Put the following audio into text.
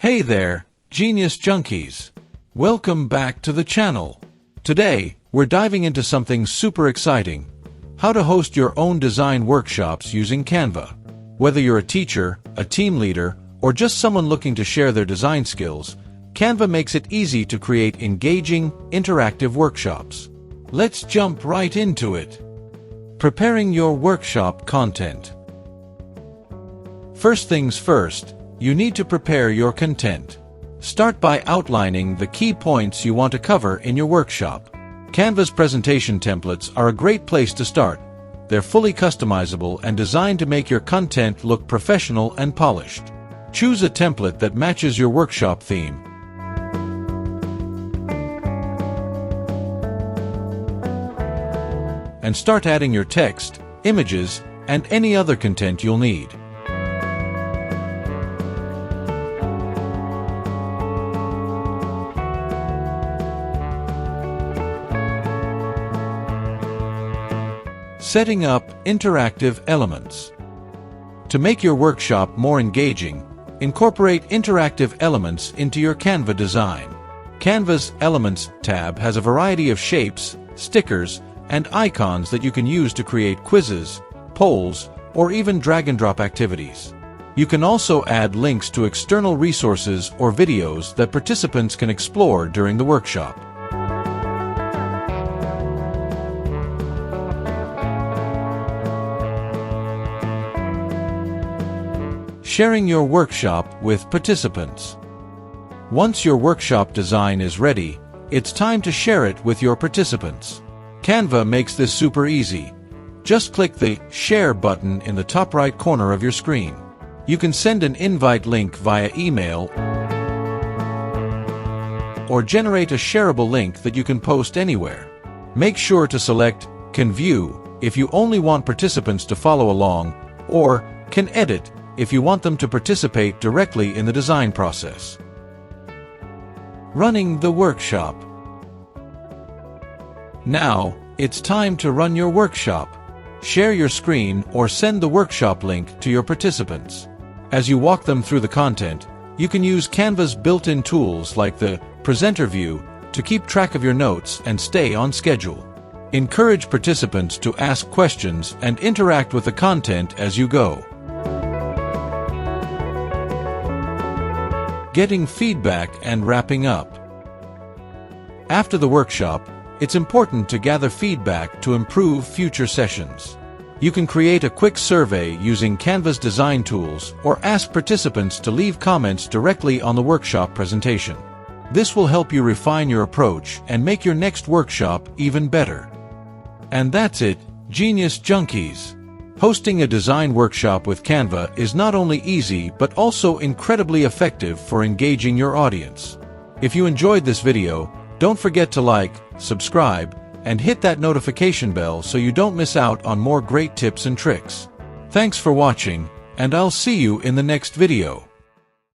Hey there, Genius Junkies! Welcome back to the channel. Today, we're diving into something super exciting: how to host your own design workshops using Canva. Whether you're a teacher, a team leader, or just someone looking to share their design skills, Canva makes it easy to create engaging, interactive workshops. Let's jump right into it. Preparing your workshop content. First things first, you need to prepare your content. Start by outlining the key points you want to cover in your workshop. Canva's presentation templates are a great place to start. They're fully customizable and designed to make your content look professional and polished. Choose a template that matches your workshop theme. And start adding your text, images, and any other content you'll need. Setting up interactive elements. To make your workshop more engaging, incorporate interactive elements into your Canva design. Canva's Elements tab has a variety of shapes, stickers, and icons that you can use to create quizzes, polls, or even drag-and-drop activities. You can also add links to external resources or videos that participants can explore during the workshop. Sharing your workshop with participants. Once your workshop design is ready, it's time to share it with your participants. Canva makes this super easy. Just click the Share button in the top right corner of your screen. You can send an invite link via email or generate a shareable link that you can post anywhere. Make sure to select Can View if you only want participants to follow along, or Can Edit if you want them to participate directly in the design process. Running the workshop. Now, it's time to run your workshop. Share your screen or send the workshop link to your participants. As you walk them through the content, you can use Canva's built-in tools like the Presenter view to keep track of your notes and stay on schedule. Encourage participants to ask questions and interact with the content as you go. Getting feedback and wrapping up. After the workshop, it's important to gather feedback to improve future sessions. You can create a quick survey using Canva's design tools or ask participants to leave comments directly on the workshop presentation. This will help you refine your approach and make your next workshop even better. And that's it, Genius Junkies! Hosting a design workshop with Canva is not only easy but also incredibly effective for engaging your audience. If you enjoyed this video, don't forget to like, subscribe, and hit that notification bell so you don't miss out on more great tips and tricks. Thanks for watching, and I'll see you in the next video.